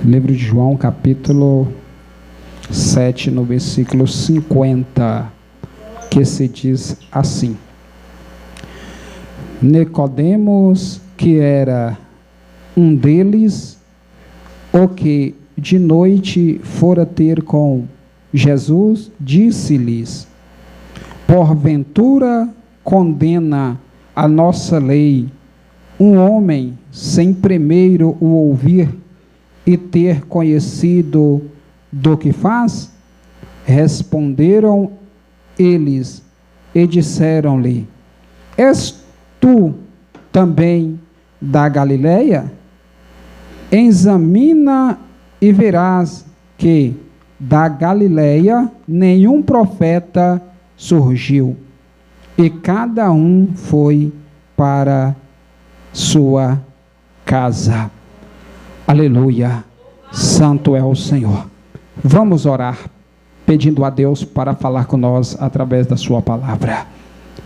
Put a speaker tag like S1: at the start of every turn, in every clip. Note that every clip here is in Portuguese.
S1: Livro de João, capítulo 7, no versículo 50, que se diz assim: Nicodemos, que era um deles, o que de noite fora ter com Jesus, disse-lhes: porventura condena a nossa lei um homem sem primeiro o ouvir e ter conhecido do que faz? Responderam eles e disseram-lhe: És tu também da Galileia? Examina e verás que da Galileia nenhum profeta surgiu, e cada um foi para sua casa. Aleluia, santo é o Senhor. Vamos orar, pedindo a Deus para falar com nós através da sua palavra.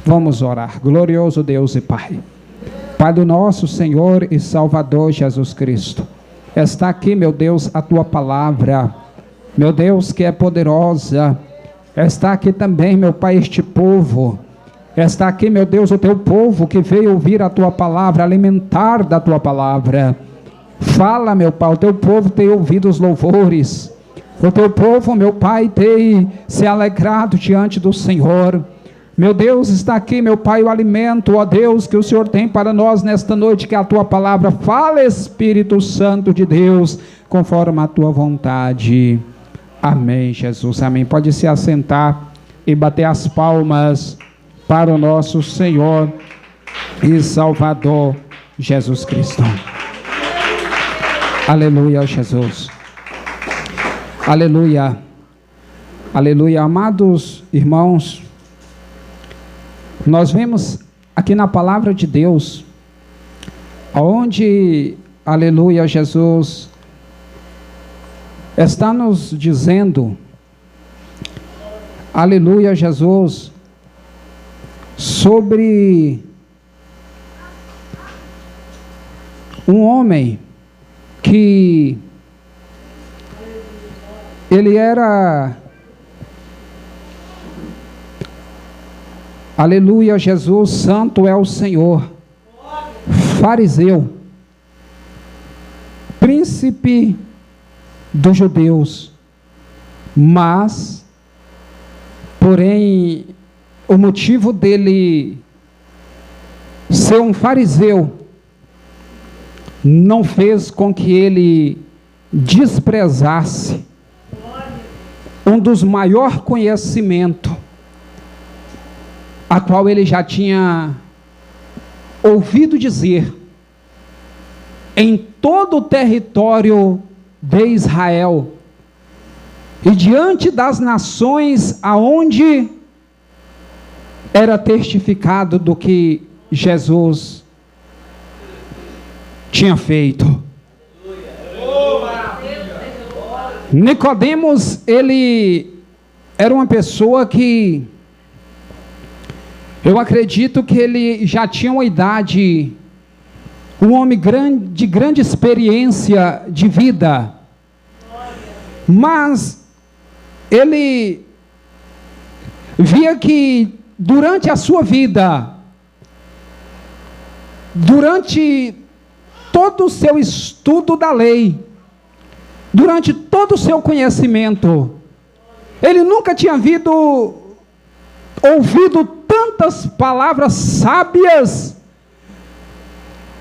S1: Vamos orar. Glorioso Deus e Pai, Pai do nosso Senhor e Salvador Jesus Cristo, está aqui, meu Deus, a tua palavra, meu Deus, que é poderosa. Está aqui também, meu Pai, este povo. Está aqui, meu Deus, o teu povo que veio ouvir a tua palavra, alimentar da tua palavra. Fala, meu Pai, o teu povo tem ouvido os louvores. O teu povo, meu Pai, tem se alegrado diante do Senhor. Meu Deus, está aqui, meu Pai, o alimento, ó Deus, que o Senhor tem para nós nesta noite, que é a tua palavra. Fala, Espírito Santo de Deus, conforme a tua vontade. Amém, Jesus, amém. Pode se assentar e bater as palmas para o nosso Senhor e Salvador Jesus Cristo. Aleluia, Jesus. Aleluia. Aleluia. Amados irmãos, nós vemos aqui na palavra de Deus, onde, aleluia, Jesus está nos dizendo, aleluia, Jesus, sobre um homem que ele era, aleluia, Jesus, santo é o Senhor, fariseu, príncipe dos judeus, mas, porém, o motivo dele ser um fariseu não fez com que ele desprezasse um dos maiores conhecimentos a qual ele já tinha ouvido dizer em todo o território de Israel e diante das nações aonde era testificado do que Jesus tinha feito. Nicodemos, ele era uma pessoa que, eu acredito que ele já tinha uma idade, um homem de grande experiência de vida, mas ele via que durante a sua vida, durante todo o seu estudo da lei, durante todo o seu conhecimento, ele nunca tinha ouvido tantas palavras sábias,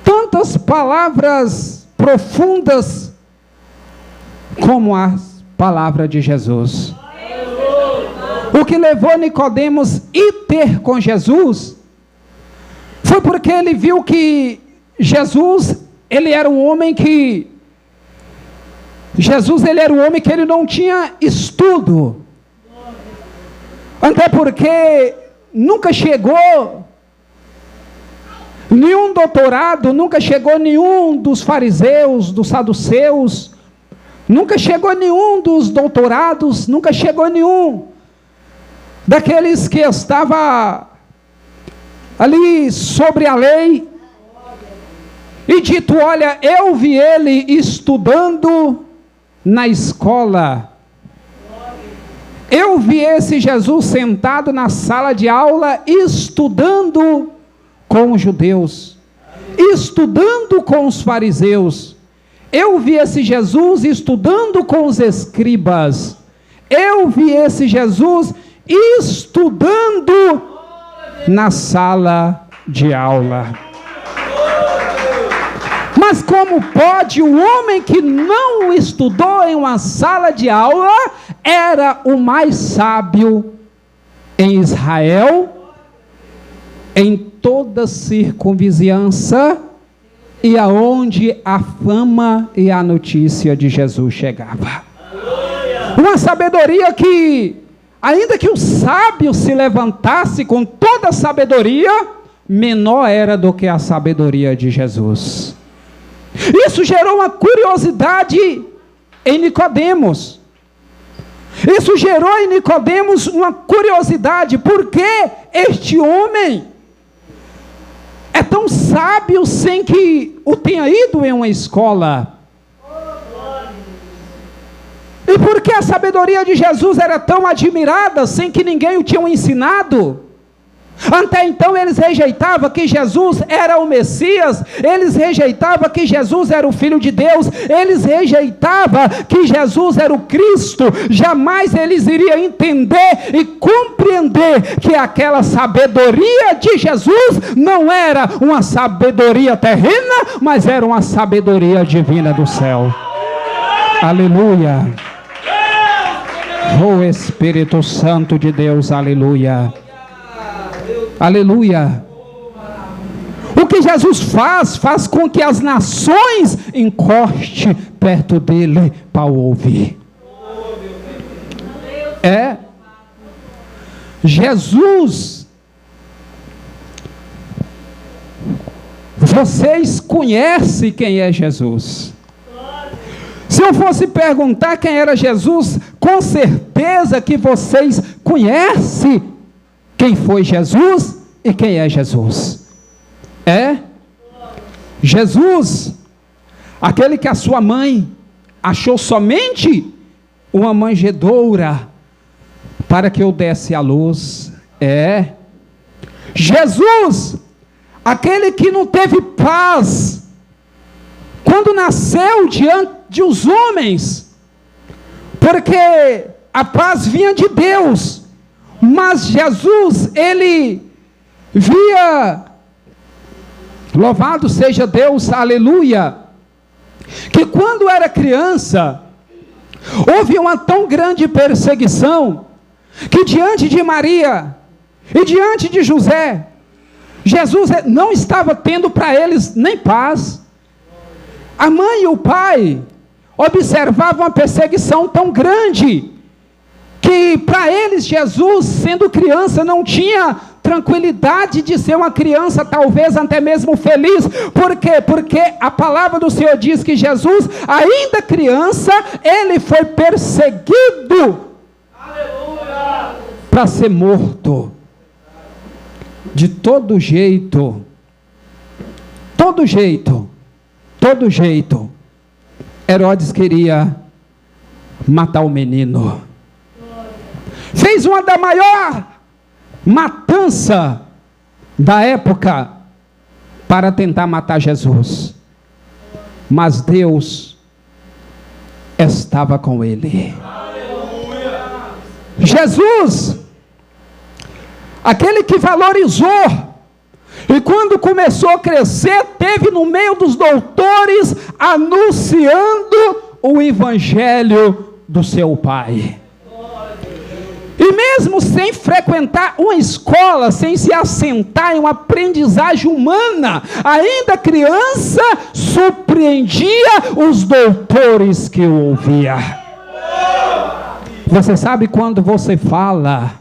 S1: tantas palavras profundas, como a palavra de Jesus. O que levou Nicodemos a ir ter com Jesus foi porque ele viu que Jesus, ele era um homem que ele não tinha estudo, até porque nunca chegou nenhum doutorado, nunca chegou nenhum dos fariseus, dos saduceus, nunca chegou nenhum dos doutorados, nunca chegou nenhum daqueles que estava ali sobre a lei, e dito, olha, eu vi ele estudando na escola. Eu vi esse Jesus sentado na sala de aula, estudando com os judeus, estudando com os fariseus. Eu vi esse Jesus estudando com os escribas. Eu vi esse Jesus estudando na sala de aula. Mas como pode o homem que não estudou em uma sala de aula, era o mais sábio em Israel, em toda circunvizinhança, e aonde a fama e a notícia de Jesus chegava? Uma sabedoria que, ainda que o sábio se levantasse com toda a sabedoria, menor era do que a sabedoria de Jesus. Isso gerou uma curiosidade em Nicodemos. Isso gerou em Nicodemos uma curiosidade. Por que este homem é tão sábio sem que o tenha ido em uma escola? E por que a sabedoria de Jesus era tão admirada sem que ninguém o tinha ensinado? Até então eles rejeitavam que Jesus era o Messias, eles rejeitavam que Jesus era o Filho de Deus, eles rejeitavam que Jesus era o Cristo. Jamais eles iriam entender e compreender que aquela sabedoria de Jesus não era uma sabedoria terrena, mas era uma sabedoria divina do céu. Aleluia! Oh Espírito Santo de Deus, aleluia! Aleluia. O que Jesus faz com que as nações encostem perto dele para ouvir. Jesus. Vocês conhecem quem é Jesus? Se eu fosse perguntar quem era Jesus, com certeza que vocês conhecem quem foi Jesus e quem é Jesus. Jesus, aquele que a sua mãe achou somente uma manjedoura para que eu desse à luz. Jesus, aquele que não teve paz quando nasceu diante dos homens, porque a paz vinha de Deus. Mas Jesus, ele via, louvado seja Deus, aleluia, que quando era criança, houve uma tão grande perseguição, que diante de Maria e diante de José, Jesus não estava tendo para eles nem paz. A mãe e o pai observavam uma perseguição tão grande, que para eles Jesus, sendo criança, não tinha tranquilidade de ser uma criança, talvez até mesmo feliz. Por quê? Porque a palavra do Senhor diz que Jesus, ainda criança, ele foi perseguido para ser morto. De todo jeito, Herodes queria matar o menino. Fez uma da maior matança da época para tentar matar Jesus. Mas Deus estava com ele. Aleluia. Jesus, aquele que valorizou, e quando começou a crescer, teve no meio dos doutores anunciando o evangelho do seu Pai. E mesmo sem frequentar uma escola, sem se assentar em uma aprendizagem humana, ainda criança, surpreendia os doutores que o ouvia. Você sabe quando você fala,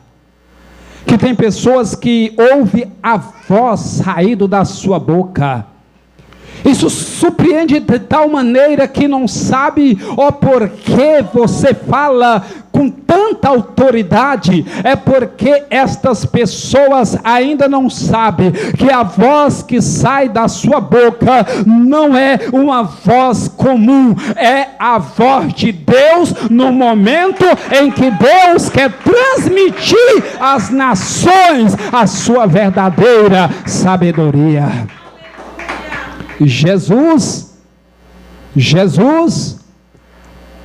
S1: que tem pessoas que ouvem a voz saindo da sua boca, Isso surpreende de tal maneira que não sabe o porquê você fala com tanta autoridade. É porque estas pessoas ainda não sabem que a voz que sai da sua boca não é uma voz comum, é a voz de Deus no momento em que Deus quer transmitir às nações a sua verdadeira sabedoria. Jesus,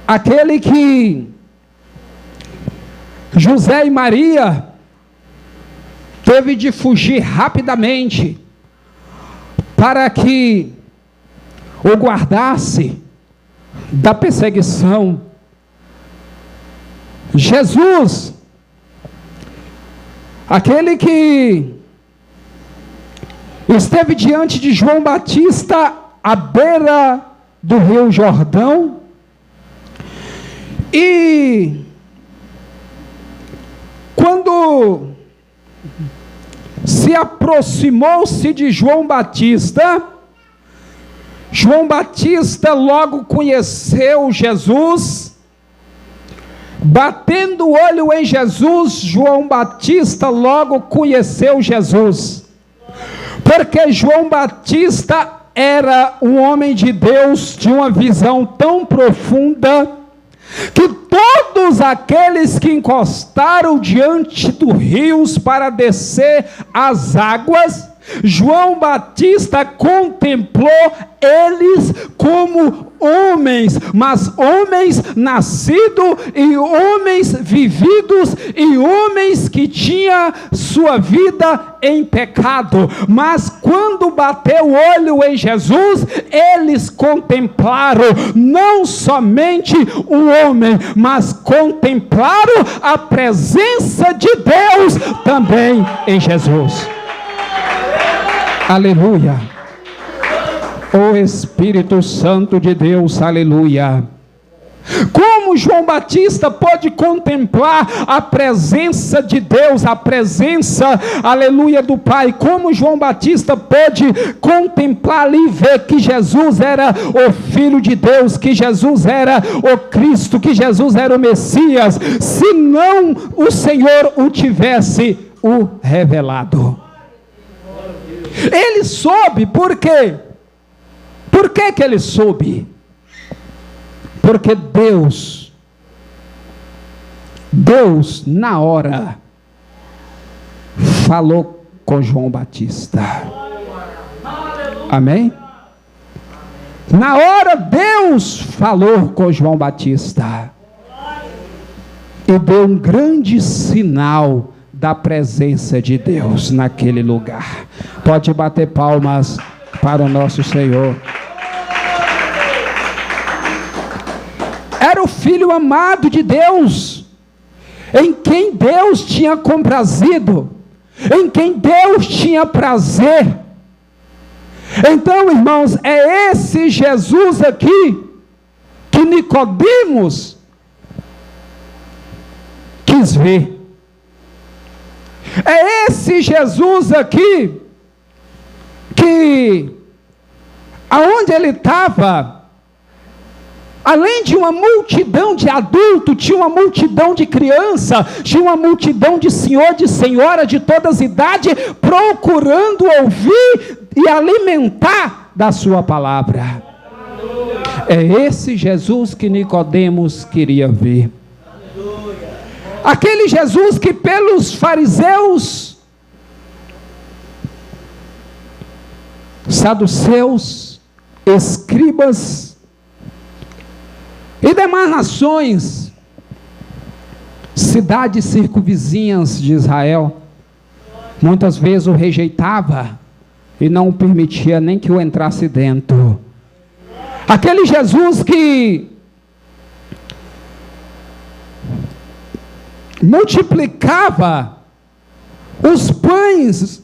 S1: aquele que José e Maria teve de fugir rapidamente para que o guardasse da perseguição. Jesus, aquele que esteve diante de João Batista à beira do Rio Jordão e quando se aproximou-se de João Batista logo conheceu Jesus. Batendo o olho em Jesus, João Batista logo conheceu Jesus. Porque João Batista era um homem de Deus, de uma visão tão profunda, que todos aqueles que encostaram diante dos rios para descer as águas, João Batista contemplou eles como homens, mas homens nascidos e homens vividos e homens que tinham sua vida em pecado. Mas quando bateu o olho em Jesus, eles contemplaram não somente o homem, mas contemplaram a presença de Deus também em Jesus. Aleluia. O Espírito Santo de Deus, aleluia. Como João Batista pode contemplar a presença de Deus, a presença, aleluia, do Pai? Como João Batista pode contemplar e ver que Jesus era o Filho de Deus, que Jesus era o Cristo, que Jesus era o Messias, se não o Senhor o tivesse o revelado? Ele soube, por quê? Por que ele soube? Porque Deus na hora falou com João Batista. Amém? Na hora Deus falou com João Batista e deu um grande sinal da presença de Deus naquele lugar. Pode bater palmas para o nosso Senhor. Era o Filho amado de Deus, em quem Deus tinha comprazido, em quem Deus tinha prazer. Então, irmãos, é esse Jesus aqui que Nicodemos quis ver. É esse Jesus aqui que, aonde ele estava, além de uma multidão de adultos, tinha uma multidão de criança, tinha uma multidão de senhor, de senhora, de todas as idades, procurando ouvir e alimentar da sua palavra. É esse Jesus que Nicodemos queria ver. Aquele Jesus que pelos fariseus, saduceus, escribas e demais nações, cidades circunvizinhas de Israel, muitas vezes o rejeitava e não permitia nem que o entrasse dentro. Aquele Jesus que multiplicava os pães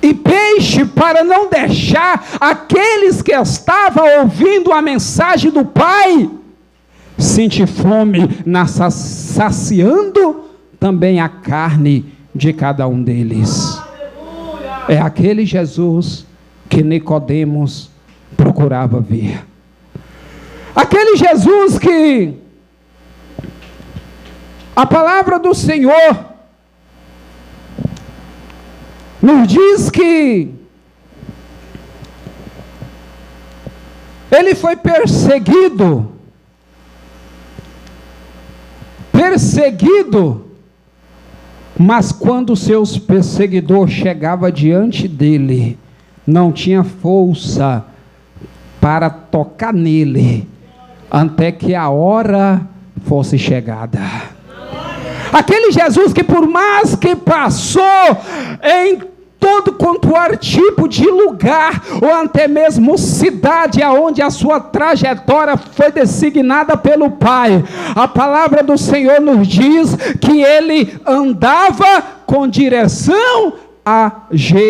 S1: e peixe para não deixar aqueles que estavam ouvindo a mensagem do Pai sentir fome, saciando também a carne de cada um deles. É aquele Jesus que Nicodemos procurava ver. Aquele Jesus que a palavra do Senhor nos diz que ele foi perseguido, mas quando seus perseguidores chegavam diante dele, não tinha força para tocar nele, até que a hora fosse chegada. Aquele Jesus que por mais que passou em todo quanto era tipo de lugar, ou até mesmo cidade, aonde a sua trajetória foi designada pelo Pai, a palavra do Senhor nos diz que ele andava com direção a Jerusalém.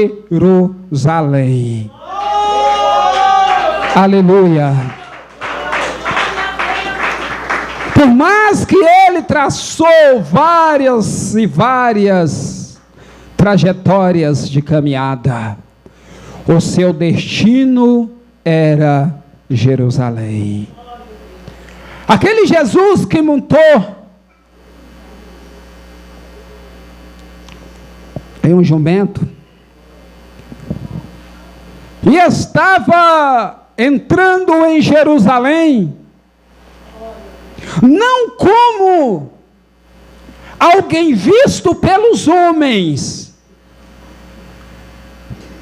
S1: Aleluia. Por mais que ele traçou várias e várias trajetórias de caminhada, o seu destino era Jerusalém. Aquele Jesus que montou em um jumento e estava entrando em Jerusalém, não como alguém visto pelos homens,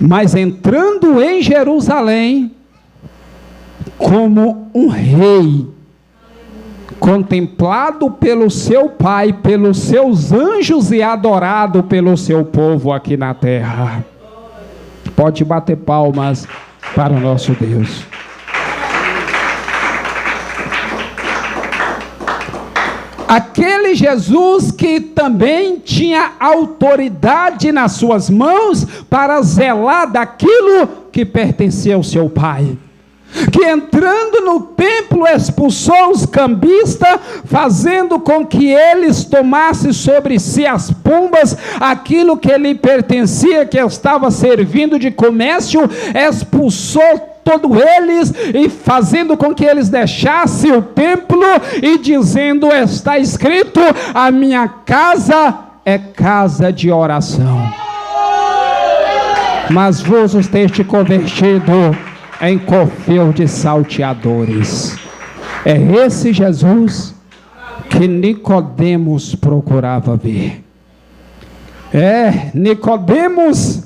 S1: mas entrando em Jerusalém como um rei, contemplado pelo seu Pai, pelos seus anjos e adorado pelo seu povo aqui na terra. Pode bater palmas para o nosso Deus. Aquele Jesus que também tinha autoridade nas suas mãos para zelar daquilo que pertencia ao seu Pai, que entrando no templo expulsou os cambistas, fazendo com que eles tomassem sobre si as pombas, aquilo que lhe pertencia, que estava servindo de comércio, expulsou todos eles, e fazendo com que eles deixassem o templo, e dizendo: está escrito, a minha casa é casa de oração, mas vos teste convertido em covil de salteadores. É esse Jesus que Nicodemos procurava ver. Nicodemos,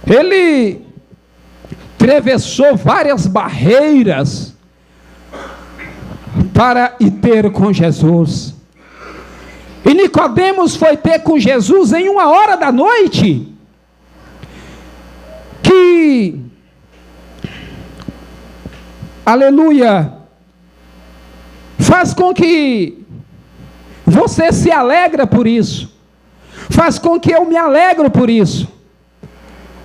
S1: ele atravessou várias barreiras para ir ter com Jesus. E Nicodemos foi ter com Jesus em 1h da noite, que, aleluia, faz com que você se alegra por isso, faz com que eu me alegro por isso.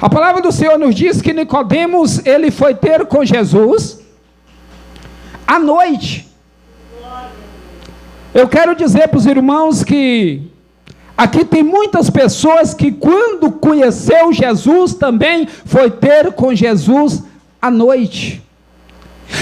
S1: A palavra do Senhor nos diz que Nicodemos, ele foi ter com Jesus à noite. Eu quero dizer para os irmãos que aqui tem muitas pessoas que quando conheceu Jesus também foi ter com Jesus à noite.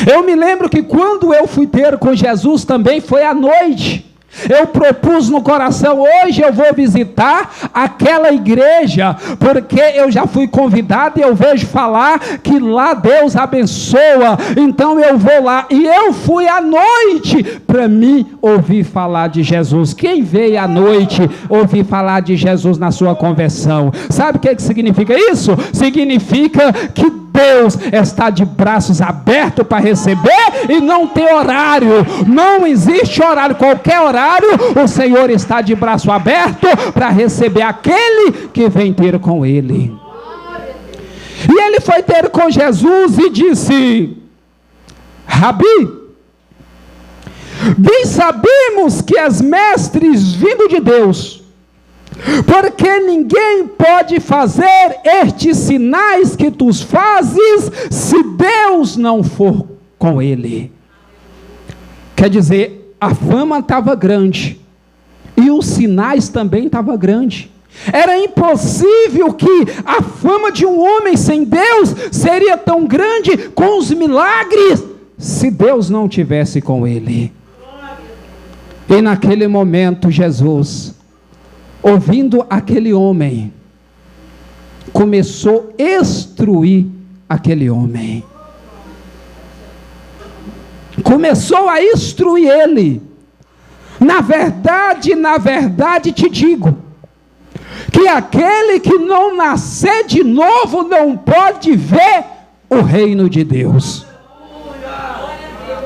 S1: Eu me lembro que quando eu fui ter com Jesus também foi à noite. Eu propus no coração: hoje eu vou visitar aquela igreja, porque eu já fui convidado e eu vejo falar que lá Deus abençoa, então eu vou lá. E eu fui à noite para mim ouvir falar de Jesus. Quem veio à noite ouvir falar de Jesus na sua conversão? Sabe o que significa isso? Significa que Deus está de braços abertos para receber, e não tem horário, não existe horário, qualquer horário o Senhor está de braço aberto para receber aquele que vem ter com Ele. E ele foi ter com Jesus e disse: Rabi, bem sabemos que és mestres vindo de Deus, porque ninguém pode fazer estes sinais que tu fazes se Deus não for com ele. Quer dizer, a fama estava grande e os sinais também estavam grandes. Era impossível que a fama de um homem sem Deus seria tão grande com os milagres, se Deus não tivesse com ele. E naquele momento Jesus, ouvindo aquele homem, começou a instruir aquele homem. Começou a instruir ele. Na verdade te digo, que aquele que não nascer de novo não pode ver o reino de Deus.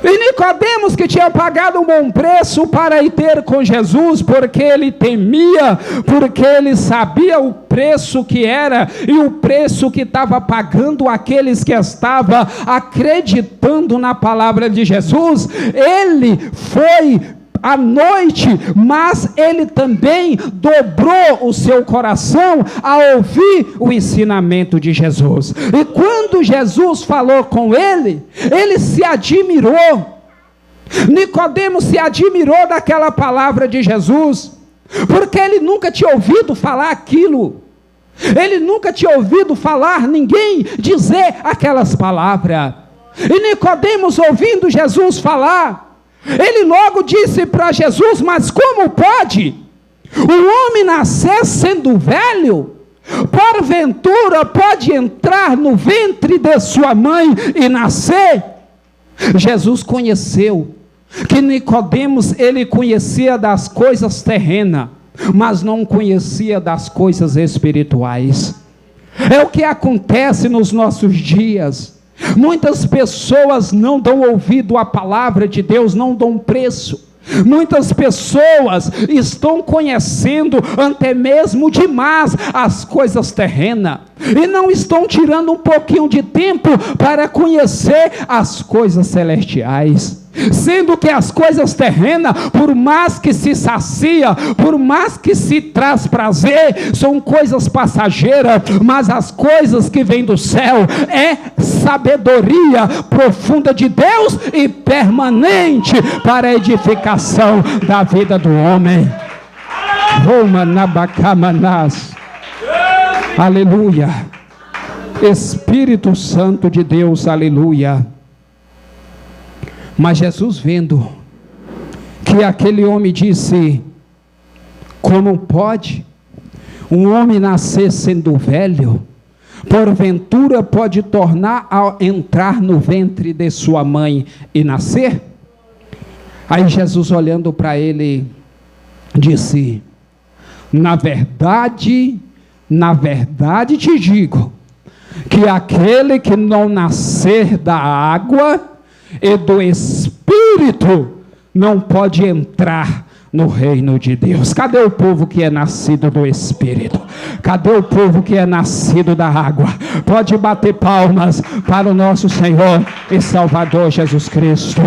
S1: E Nicodemos, que tinha pagado um bom preço para ir ter com Jesus, porque ele temia, porque ele sabia o preço que era, e o preço que estava pagando aqueles que estavam acreditando na palavra de Jesus, ele foi à noite, mas ele também dobrou o seu coração a ouvir o ensinamento de Jesus. E quando Jesus falou com ele, ele se admirou. Nicodemos se admirou daquela palavra de Jesus, porque ele nunca tinha ouvido falar aquilo. Ele nunca tinha ouvido falar ninguém dizer aquelas palavras. E Nicodemos, ouvindo Jesus falar, ele logo disse para Jesus: mas como pode o homem nascer sendo velho? Porventura pode entrar no ventre de sua mãe e nascer? Jesus conheceu que Nicodemos, ele conhecia das coisas terrenas, mas não conhecia das coisas espirituais. É o que acontece nos nossos dias. Muitas pessoas não dão ouvido à palavra de Deus, não dão preço. Muitas pessoas estão conhecendo até mesmo demais as coisas terrenas, e não estão tirando um pouquinho de tempo para conhecer as coisas celestiais. Sendo que as coisas terrenas, por mais que se sacia, por mais que se traz prazer, são coisas passageiras, mas as coisas que vêm do céu é sabedoria profunda de Deus e permanente para a edificação da vida do homem. Aleluia. Espírito Santo de Deus, aleluia. Mas Jesus, vendo que aquele homem disse: como pode um homem nascer sendo velho? Porventura pode tornar a entrar no ventre de sua mãe e nascer? Aí Jesus, olhando para ele, disse: na verdade te digo, que aquele que não nascer da água e do Espírito não pode entrar no reino de Deus. Cadê o povo que é nascido do Espírito? Cadê o povo que é nascido da água? Pode bater palmas para o nosso Senhor e Salvador Jesus Cristo.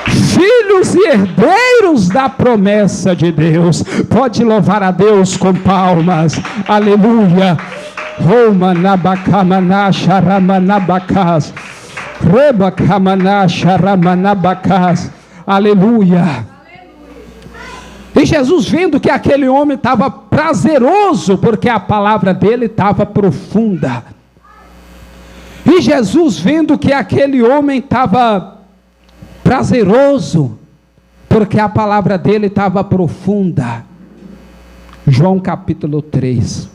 S1: Filhos e herdeiros da promessa de Deus. Pode louvar a Deus com palmas. Aleluia. Roma nabacamana charamanabacas. Reba kamanacha ramanabacas. Aleluia. E Jesus, vendo que aquele homem estava prazeroso, porque a palavra dele estava profunda. E Jesus, vendo que aquele homem estava prazeroso, porque a palavra dele estava profunda. João capítulo 3.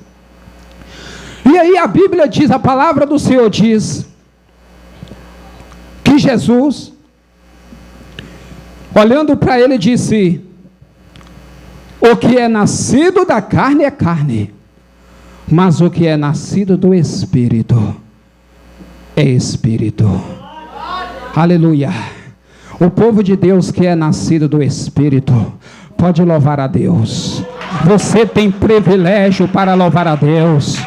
S1: E aí a Bíblia diz, a palavra do Senhor diz, que Jesus, olhando para ele, disse: o que é nascido da carne é carne, mas o que é nascido do Espírito é Espírito. Aleluia. O povo de Deus que é nascido do Espírito pode louvar a Deus. Você tem privilégio para louvar a Deus.